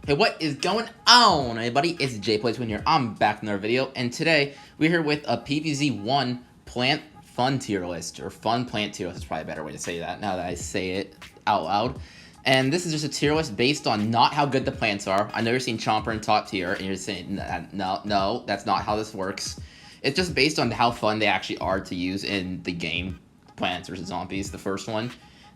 Hey, what is going on, everybody? It's JayPlayzFTW here. I'm back in another video, and today we're here with a PvZ1 plant fun tier list, or fun plant tier list is probably a better way to say that now that I say it out loud. And this is just a tier list based on not how good the plants are. I know you're seeing Chomper in top tier, and you're saying, no, that's not how this works. It's just based on how fun they actually are to use in the game, Plants vs. Zombies, the first one.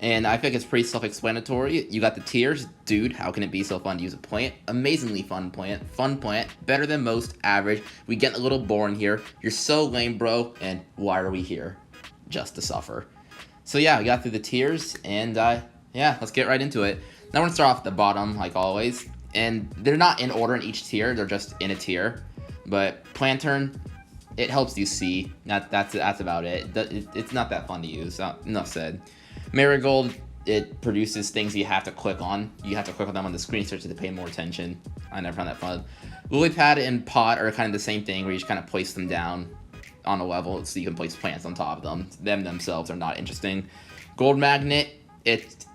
And I think it's pretty self-explanatory. You got the tiers. Dude, how can it be so fun to use a plant? Amazingly fun plant. Fun plant. Better than most. Average. We get a little boring here. You're so lame, bro. And why are we here? Just to suffer. So yeah, we got through the tiers. And yeah, let's get right into it. Now we're going to start off at the bottom, like always. And they're not in order in each tier. They're just in a tier. But Plantern, it helps you see. That's about it. It's not that fun to use. Enough said. Marigold, it produces things you have to click on. You have to click on them on the screen search to pay more attention. I never found that fun. Lily Pad and Pot are kind of the same thing, where you just kind of place them down on a level so you can place plants on top of them. Them themselves are not interesting. Gold Magnet, it's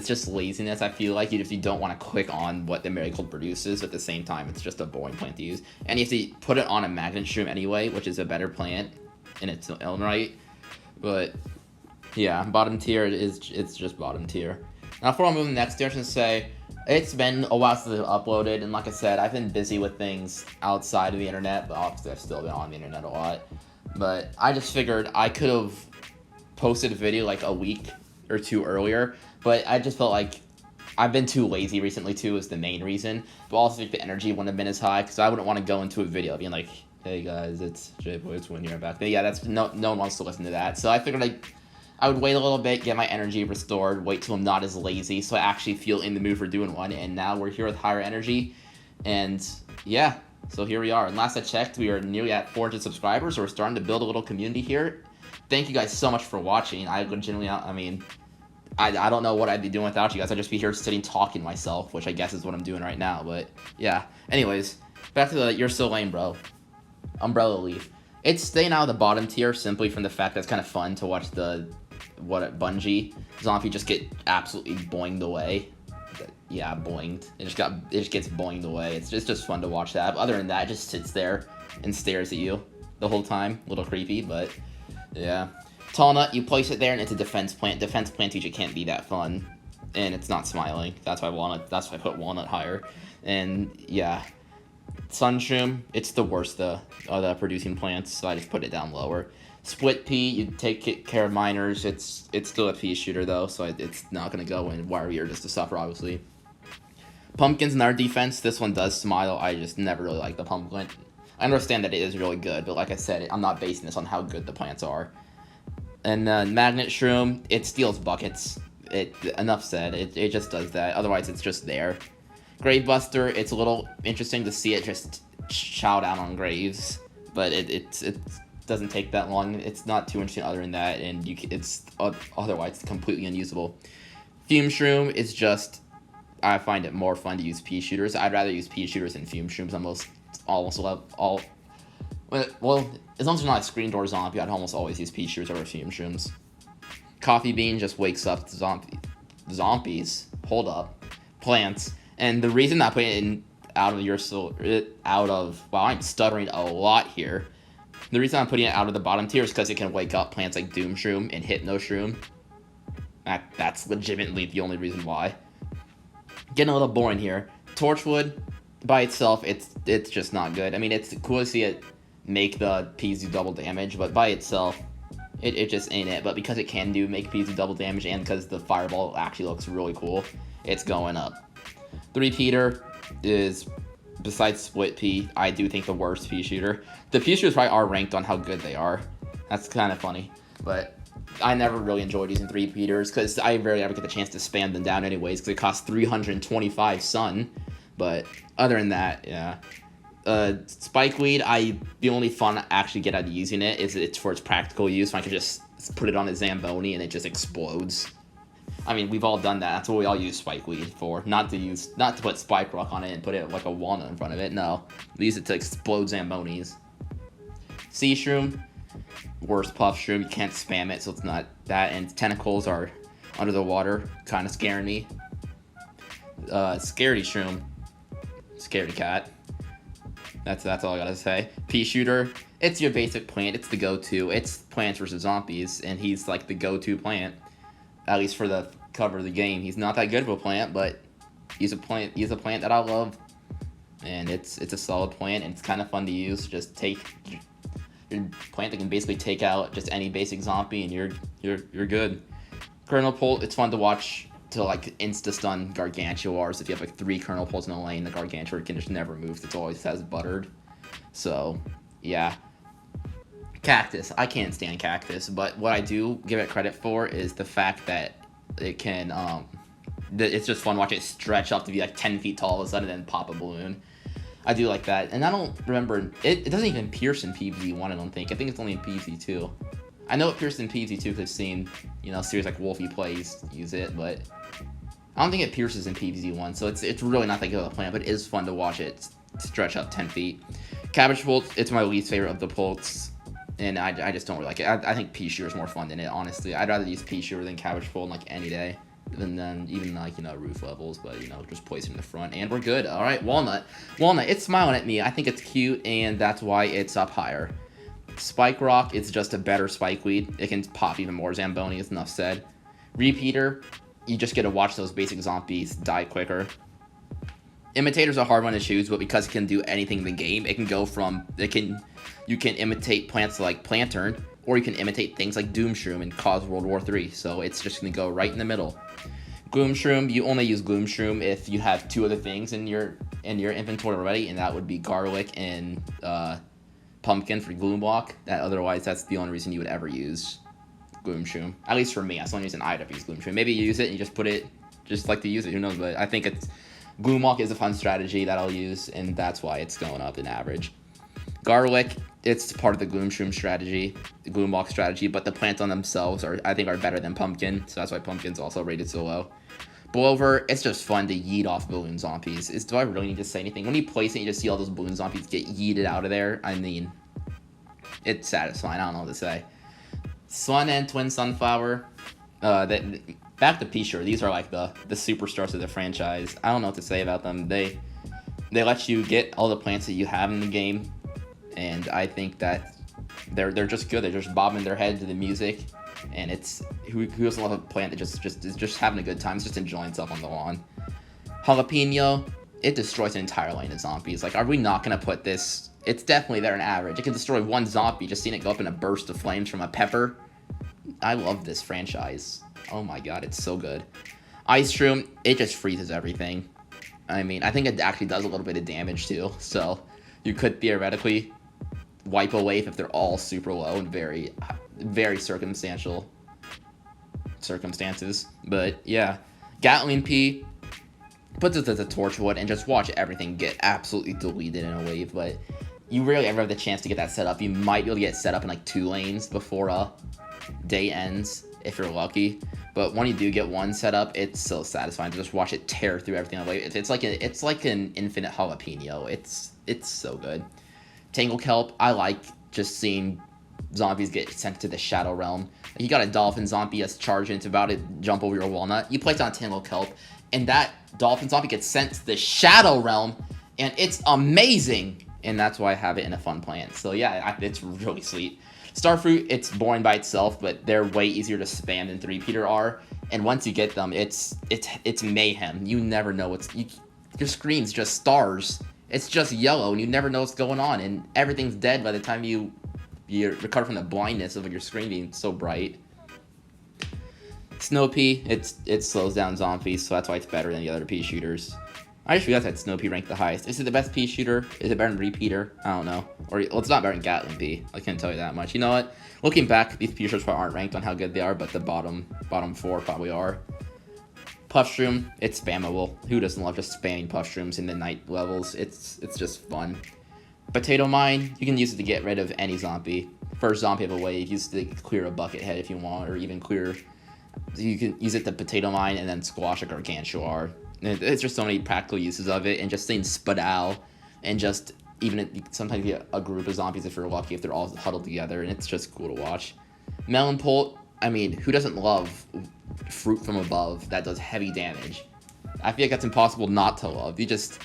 just laziness, I feel like. If you don't want to click on what the Marigold produces, at the same time, it's just a boring plant to use. And you have to put it on a magnet shroom anyway, which is a better plant in its own right. But yeah, bottom tier it's just bottom tier. Now before I move to the next tier, I should say it's been a while since I've uploaded, and like I said, I've been busy with things outside of the internet, but obviously I've still been on the internet a lot. But I just figured I could have posted a video like a week or two earlier, but I just felt like I've been too lazy recently too, is the main reason. But also like the energy wouldn't have been as high, because I wouldn't want to go into a video being like, hey guys, it's JayPlayzFTW here, back. But yeah, that's no one wants to listen to that. So I figured I would wait a little bit, get my energy restored, wait till I'm not as lazy, so I actually feel in the mood for doing one, and now we're here with higher energy, and yeah, so here we are. And last I checked, we are nearly at 400 subscribers, so we're starting to build a little community here. Thank you guys so much for watching. I legitimately, I don't know what I'd be doing without you guys. I'd just be here sitting talking myself, which I guess is what I'm doing right now, but yeah. Anyways, back to the You're So Lame, Bro. Umbrella Leaf. It's staying out of the bottom tier simply from the fact that it's kind of fun to watch Bungie Zombie just get absolutely boinged away. Yeah, boinged. It just gets boinged away. It's just fun to watch that. But other than that, it just sits there and stares at you the whole time. A little creepy, but yeah. Tall Nut, you place it there and it's a defense plant. Defense plant usually can't be that fun, and it's not smiling. That's why I put Walnut higher. And yeah. Sunshroom, it's the worst of the producing plants, so I just put it down lower. Split Pea, you take care of miners. It's still a pea shooter though, so it's not gonna go in Warrior just to suffer, obviously. Pumpkins in our defense, this one does smile. I just never really like the pumpkin. I understand that it is really good, but like I said, I'm not basing this on how good the plants are. And Magnet Shroom, it steals buckets. Enough said. It just does that. Otherwise, it's just there. Gravebuster, it's a little interesting to see it just chow down on graves, but it doesn't take that long. It's not too interesting other than that, and it's otherwise completely unusable. Fume Shroom is just, I find it more fun to use pea shooters. I'd rather use pea shooters than fume shrooms. Well, as long as it's not a screen door zombie, I'd almost always use pea shooters over fume shrooms. Coffee Bean just wakes up zombies. Hold up. Plants. And the reason I put it in wow, I'm stuttering a lot here. The reason I'm putting it out of the bottom tier is because it can wake up plants like Doom Shroom and Hypno Shroom. That's legitimately the only reason why. Getting a little boring here. Torchwood, by itself, it's just not good. I mean, it's cool to see it make the peas do double damage, but by itself, it just ain't it. But because it can make peas do double damage, and because the fireball actually looks really cool, it's going up. 3-Peter is, besides Split Pea, I do think the worst pea shooter. The pea shooters probably are ranked on how good they are. That's kind of funny, but I never really enjoyed using 3-Peters because I rarely ever get the chance to spam them down anyways, because it costs 325 sun. But other than that, yeah. Spikeweed, the only fun I actually get out of using it is it's for its practical use. I can just put it on a Zamboni and it just explodes. I mean, we've all done that. That's what we all use Spikeweed for. Not to put Spike Rock on it and put it like a walnut in front of it. No, we use it to explode Zambonis. Sea Shroom, worst puff shroom. You can't spam it, so it's not that. And tentacles are under the water, kind of scaring me. Scaredy Shroom. Scaredy Cat. That's all I gotta say. Pea Shooter, it's your basic plant. It's the go-to. It's plants versus zombies, and he's like the go-to plant, at least for the cover of the game. He's not that good of a plant, but he's a plant. He's a plant that I love, and it's a solid plant, and it's kind of fun to use. Just take your plant that can basically take out just any basic zombie, and you're good. Kernel Pult, it's fun to watch to like insta-stun Gargantuars. If you have like 3 Kernel Pults in a lane, the Gargantuar can just never move. It always has buttered. So, yeah. Cactus. I can't stand Cactus, but what I do give it credit for is the fact that it can, it's just fun watching it stretch up to be like 10 feet tall all of a sudden and then pop a balloon. I do like that. And I don't remember, it doesn't even pierce in PvZ1, I don't think. I think it's only in PvZ2. I know it pierces in PvZ2 because I've seen, you know, series like Wolfie Plays use it, but I don't think it pierces in PvZ1, so it's really not that good of a plant, but it is fun to watch it stretch up 10 feet. Cabbage Pult, it's my least favorite of the Pults, and I just don't really like it. I think Pea Shooter is more fun than it, honestly. I'd rather use Pea Shooter than Cabbage Pult like any day, and then even like, you know, roof levels, but, you know, just place it in the front, and we're good. All right, Walnut. Walnut, it's smiling at me. I think it's cute, and that's why it's up higher. Spike Rock, it's just a better Spike Weed. It can pop even more Zamboni, as enough said. Repeater, you just get to watch those basic zombies die quicker. Imitator's a hard one to choose, but because it can do anything in the game, it can go from, you can imitate plants like Plantern, or you can imitate things like Doomshroom and cause World War III, so it's just going to go right in the middle. Gloomshroom, you only use Gloomshroom if you have 2 other things in your inventory already, and that would be Garlic and Pumpkin for Gloom Block. Otherwise, that's the only reason you would ever use Gloomshroom. At least for me, that's the only reason I'd ever use Gloomshroom. Maybe you use it and you just put it, just like to use it, who knows, but I think Gloom Walk is a fun strategy that I'll use, and that's why it's going up in average. Garlic, it's part of the Gloomshroom strategy, the Gloom Walk strategy, but the plants on themselves I think are better than Pumpkin, so that's why Pumpkin's also rated so low. Blowover, it's just fun to yeet off balloon zombies. Do I really need to say anything? When you place it, you just see all those balloon zombies get yeeted out of there. I mean, it's satisfying. I don't know what to say. Sun and Twin Sunflower, back to Pea Shooter. These are like the superstars of the franchise. I don't know what to say about them. They let you get all the plants that you have in the game, and I think that they're just good. They're just bobbing their head to the music, and it's who doesn't love a plant that is just having a good time. It's just enjoying itself on the lawn. Jalapeno, it destroys an entire lane of zombies. Like, are we not gonna put this? It's definitely there in average. It can destroy one zombie. Just seeing it go up in a burst of flames from a pepper. I love this franchise. Oh my god, it's so good. Ice Shroom, it just freezes everything. I mean, I think it actually does a little bit of damage too. So you could theoretically wipe a wave if they're all super low and very, very circumstances. But yeah, Gatling Pea puts it as a Torchwood and just watch everything get absolutely deleted in a wave. But you rarely ever have the chance to get that set up. You might be able to get set up in like 2 lanes before day ends if you're lucky. But when you do get one set up, it's so satisfying to just watch it tear through everything on the way. It's like an infinite jalapeno. It's so good. Tangle Kelp, I like just seeing zombies get sent to the Shadow Realm. You got a Dolphin zombie that's charging, it's about to jump over your walnut. You place on Tangle Kelp, and that Dolphin zombie gets sent to the Shadow Realm, and it's amazing. And that's why I have it in a fun plant. So yeah, it's really sweet. Starfruit, it's boring by itself, but they're way easier to spam than 3-peater are. And once you get them, it's mayhem. You never know your screen's just stars. It's just yellow, and you never know what's going on, and everything's dead by the time you recover from the blindness of your screen being so bright. Snow Pea, it slows down zombies, so that's why it's better than the other pea shooters. I just realized that Snow Pea ranked the highest. Is it the best pea shooter? Is it better than Repeater? I don't know. Or, well, it's not better than Gatling Pea. I can't tell you that much. You know what? Looking back, these pea shooters probably aren't ranked on how good they are, but the bottom 4 probably are. Puffshroom, it's spammable. Who doesn't love just spamming Puffshrooms in the night levels? It's just fun. Potato Mine, you can use it to get rid of any zombie. First zombie of a wave, use it to clear a bucket head if you want, or even clear. You can use it to Potato Mine and then squash a Gargantuar. It's just so many practical uses of it, and just seeing Spadal, and just even sometimes you get a group of zombies if you're lucky, if they're all huddled together, and it's just cool to watch. Melon Pult, I mean, who doesn't love fruit from above that does heavy damage? I feel like that's impossible not to love. You're just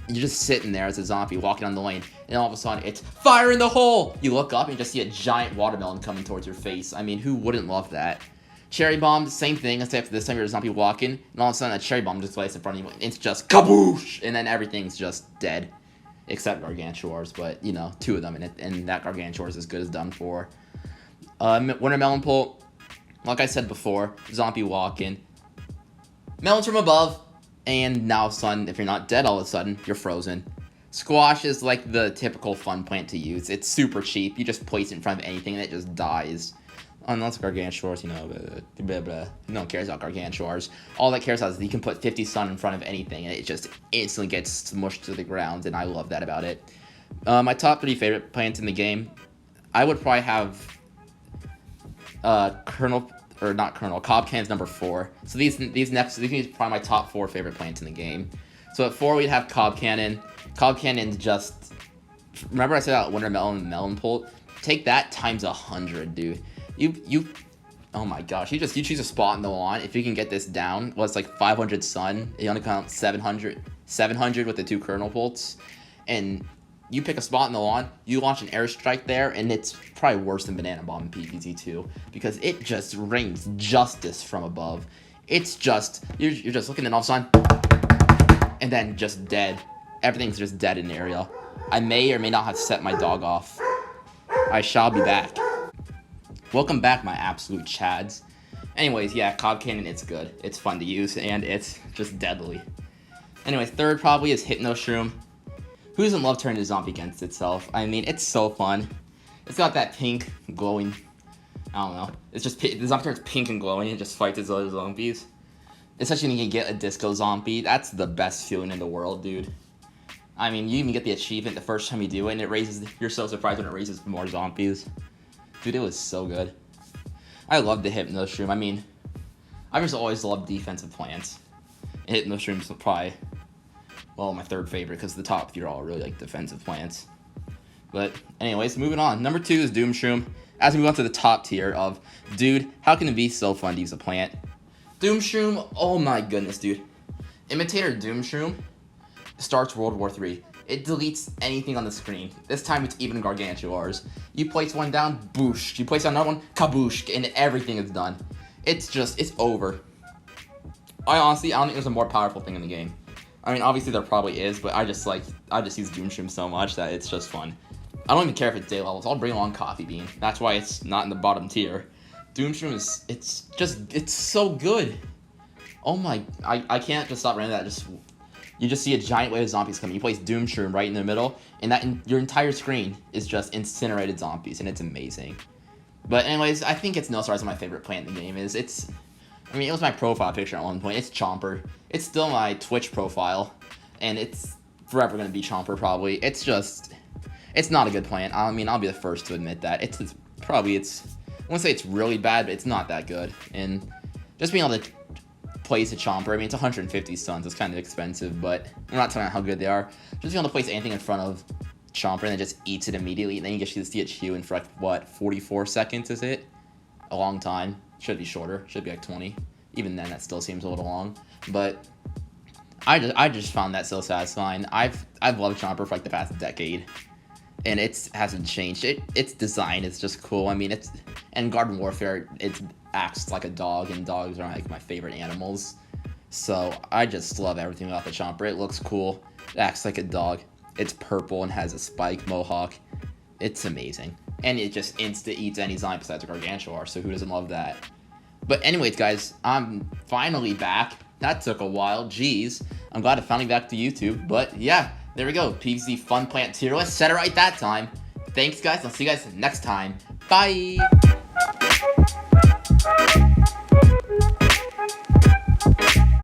sitting there as a zombie walking on the lane, and all of a sudden it's fire in the hole. You look up and you just see a giant watermelon coming towards your face. I mean, who wouldn't love that? Cherry bomb, same thing, except this time you're a zombie walking, and all of a sudden a cherry bomb just plays in front of you. It's just kaboosh, and then everything's just dead, except Gargantuars. But you know, 2 of them, and that Gargantuar is as good as done for. Watermelon pult, like I said before, zombie walking, melons from above, and now son, if you're not dead all of a sudden, you're frozen. Squash is like the typical fun plant to use. It's super cheap. You just place it in front of anything and it just dies. Unless Gargantuars, you know, blah, blah. No one cares about Gargantuars. All that cares about is you can put 50 sun in front of anything and it just instantly gets smushed to the ground, and I love that about it. My top 3 favorite plants in the game, I would probably have Cob Cannon's number 4. So these are probably my top 4 favorite plants in the game. So at 4 we'd have Cob Cannon. Cob Cannon's just, remember I said about Watermelon and Melon Pult? Take that times 100, dude. You oh my gosh, you choose a spot in the lawn. If you can get this down, it's like 500 sun. You only count 700 with the 2 kernel bolts, and you pick a spot in the lawn, you launch an airstrike there, and it's probably worse than Banana Bomb in PvZ2 because it just rains justice from above. It's just, you're just looking and all of a sudden, and then just dead. Everything's just dead in the area. I may or may not have set my dog off. I shall be back. Welcome back, my absolute chads. Anyways, yeah, Cob Cannon, it's good. It's fun to use, and it's just deadly. Anyways, 3rd probably is Hypno Shroom. Who doesn't love turning a zombie against itself? I mean, it's so fun. It's got that pink, glowing, I don't know. It's just, the zombie turns pink and glowing and just fights its other zombies. Especially when you can get a disco zombie. That's the best feeling in the world, dude. I mean, you even get the achievement the first time you do it, and it raises, you're so surprised when it raises more zombies. Dude, it was so good. I love the Hypno Shroom. I mean, I've just always loved defensive plants. And Hypno Shroom's probably, well, my 3rd favorite, because the top 3 are all really like defensive plants. But anyways, moving on. Number 2 is Doom Shroom. As we move on to the top tier of, dude, how can it be so fun to use a plant? Doom Shroom, oh my goodness, dude. Imitator Doom Shroom starts World War III. It deletes anything on the screen. This time it's even Gargantuars. You place one down, boosh. You place another one, kaboosh, and everything is done. It's over. I don't think there's a more powerful thing in the game. I mean, obviously there probably is, but I just use Doom Shroom so much that it's just fun. I don't even care if it's day levels. I'll bring along Coffee Bean. That's why it's not in the bottom tier. Doom Shroom is, it's so good. Oh my, I can't just stop running that. You just see a giant wave of zombies coming. You place Doom Shroom right in the middle, and your entire screen is just incinerated zombies, and it's amazing. But anyways, I think it's no surprise my favorite plant in the game is. I mean, it was my profile picture at one point. It's Chomper. It's still my Twitch profile, and it's forever going to be Chomper probably. It's not a good plant. I mean, I'll be the first to admit that. I won't say it's really bad, but it's not that good. And just being able to place a Chomper, I mean, it's 150 stuns. It's kind of expensive, but I'm not talking about how good they are. Just being able to place anything in front of Chomper and it just eats it immediately, and then you get to see it chew in for like, what, 44 seconds is it? A long time. Should be shorter. Should be like 20. Even then, that still seems a little long. But I just found that so satisfying. I've loved Chomper for like the past decade, and it hasn't changed. Its design is just cool. I mean, and Garden Warfare, it acts like a dog, and dogs are like my favorite animals. So I just love everything about the Chomper. It looks cool. It acts like a dog. It's purple and has a spike mohawk. It's amazing. And it just insta-eats any zombie besides a Gargantuar, so who doesn't love that? But anyways, guys, I'm finally back. That took a while. Jeez. I'm glad to finally be back to YouTube. But yeah, there we go. PvZ Fun Plant Tier List. Said it right that time. Thanks, guys. I'll see you guys next time. Bye!